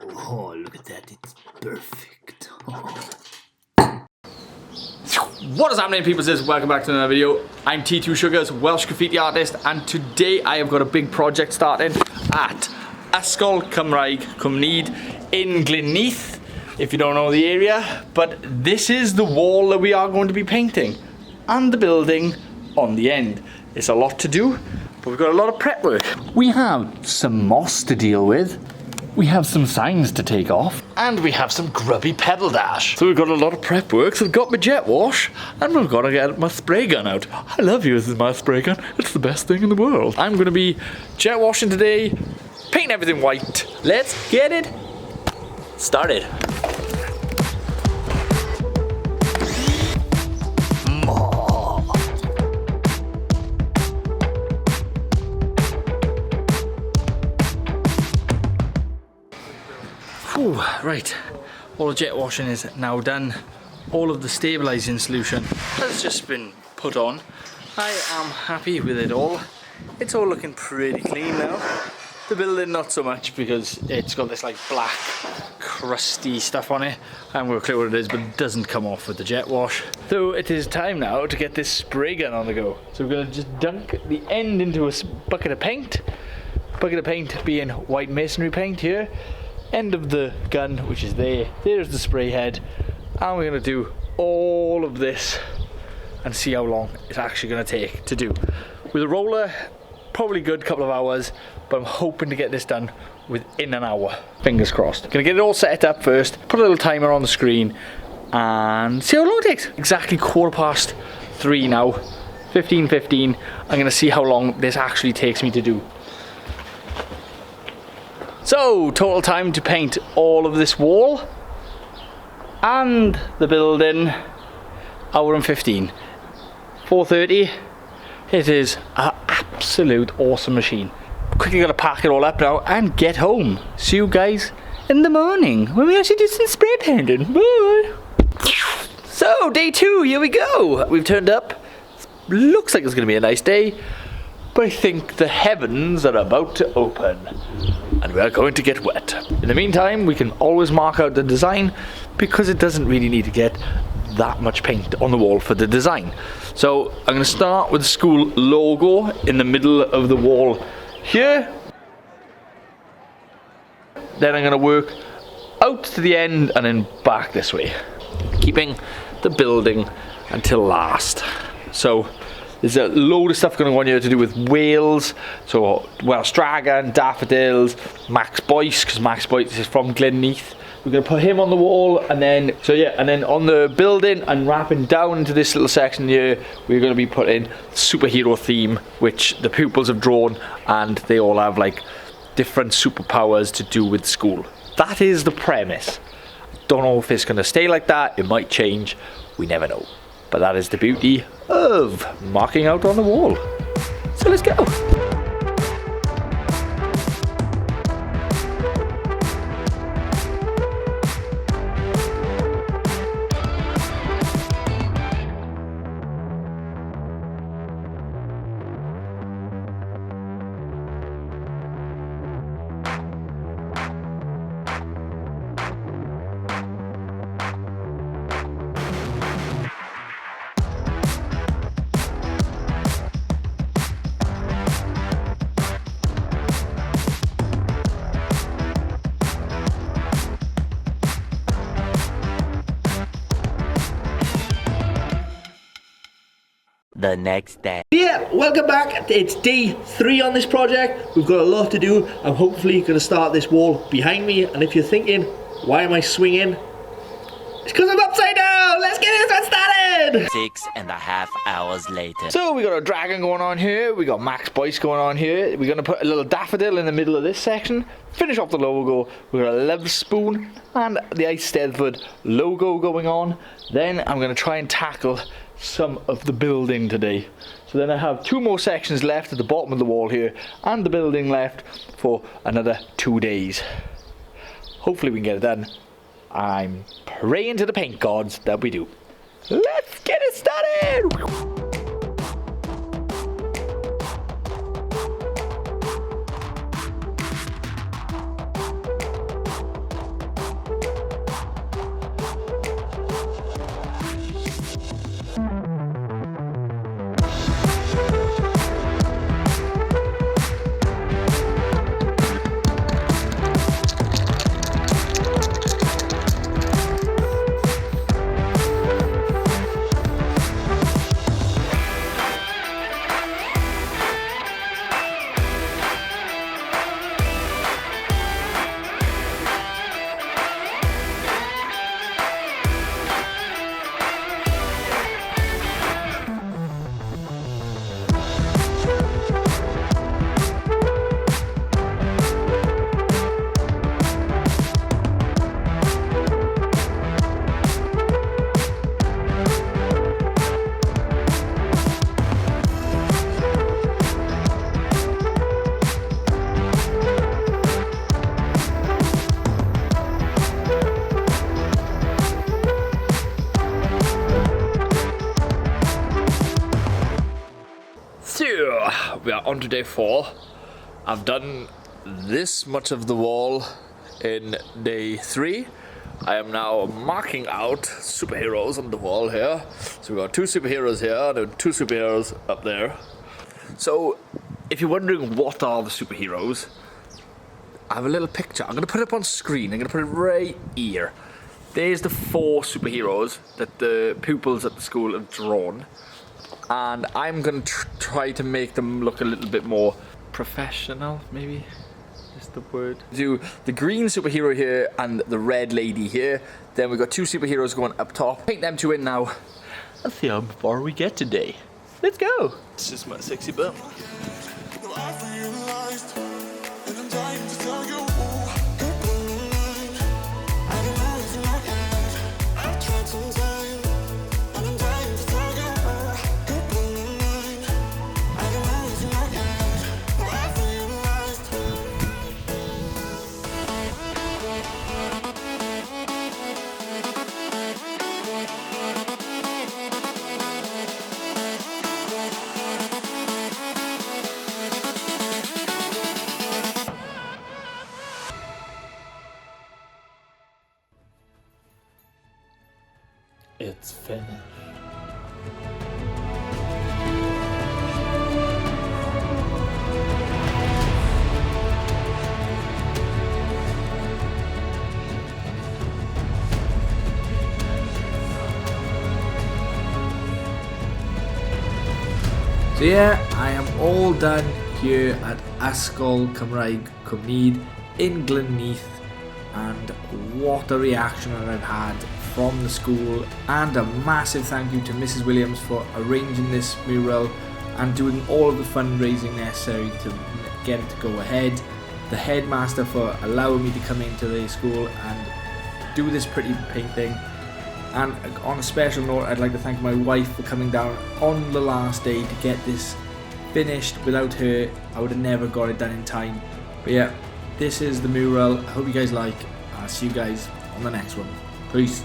Oh, look at that, it's perfect. Oh. What is happening, people? Welcome back to another video. I'm T2 Sugars, Welsh graffiti artist, and today I have got a big project starting at Ysgol Gymraeg Cwm Nedd in Glynneath, if you don't know the area. But this is the wall that we are going to be painting, and the building on the end. It's a lot to do, but we've got a lot of prep work. We have some moss to deal with. We have some signs to take off, and we have some grubby pedal dash. So we've got a lot of prep work. So I've got my jet wash, and we've got to get my spray gun out. I love using my spray gun. It's the best thing in the world. I'm going to be jet washing today, painting everything white. Let's get it started. Ooh, right, all the jet washing is now done. All of the stabilising solution has just been put on. I am happy with it all. It's all looking pretty clean now. The building not so much, because it's got this like black crusty stuff on it. I haven't got a clue what it is, but it doesn't come off with the jet wash. So it is time now to get this spray gun on the go. So we're going to just dunk the end into a bucket of paint. Bucket of paint being white masonry paint here. End of the gun, which is there. There's the spray head, and we're going to do all of this and see how long it's actually going to take to do. With a roller, probably good couple of hours, but I'm hoping to get this done within an hour. Fingers crossed. Gonna get it all set up first, put a little timer on the screen, and see how long it takes. Exactly 3:15 now, 15:15. I'm gonna see how long this actually takes me to do. So, total time to paint all of this wall and the building, hour and 15. 4:30. It is an absolute awesome machine. Quickly gotta pack it all up now and get home. See you guys in the morning when we actually do some spray painting. Bye. So, day 2, here we go. We've turned up. Looks like it's gonna be a nice day, but I think the heavens are about to open and we are going to get wet. In the meantime, we can always mark out the design, because it doesn't really need to get that much paint on the wall for the design. So I'm going to start with the school logo in the middle of the wall here. Then I'm going to work out to the end and then back this way, keeping the building until last. So there's a load of stuff going on here to do with whales, so Welsh dragon, daffodils, Max Boyce, because Max Boyce is from Glynneath. We're going to put him on the wall, and then, so yeah, and then on the building and wrapping down into this little section here, we're going to be putting superhero theme, which the pupils have drawn, and they all have like different superpowers to do with school. That is the premise. Don't know if it's going to stay like that, it might change, we never know. But that is the beauty of marking out on the wall. So let's go. The next day. Yeah, welcome back. It's day 3 on this project. We've got a lot to do. I'm hopefully going to start this wall behind me. And if you're thinking, why am I swinging? It's because I'm upside down. Let's get this one started. 6.5 hours later. So we got a dragon going on here. We got Max Boyce going on here. We're going to put a little daffodil in the middle of this section. Finish off the logo. We've got a love spoon and the Ice Steadford logo going on. Then I'm going to try and tackle some of the building today. So then I have 2 more sections left at the bottom of the wall here, and the building left for another 2 days. Hopefully we can get it done. I'm praying to the paint gods that we do. Let's get it started! we are on to day 4. I've done this much of the wall in day 3. I am now marking out superheroes on the wall here. So we've got 2 superheroes here and 2 superheroes up there. So if you're wondering what are the superheroes, I have a little picture. I'm going to put it up on screen. I'm going to put it right here. There's the 4 superheroes that the pupils at the school have drawn. And I'm going to try to make them look a little bit more professional, maybe is the word. Do the green superhero here and the red lady here. Then we've got 2 superheroes going up top. Paint them 2 in now and see how far we get today. Let's go. It's just my sexy bum. It's finished. So yeah, I am all done here at Ysgol Gymraeg Cwm Nedd in Glynneath, and what a reaction that I've had from the school, and a massive thank you to Mrs. Williams for arranging this mural and doing all of the fundraising necessary to get it to go ahead, the headmaster for allowing me to come into the school and do this pretty painting, and on a special note I'd like to thank my wife for coming down on the last day to get this finished. Without her I would have never got it done in time. But yeah, this is the mural. I hope you guys like. I'll see you guys on the next one. Peace.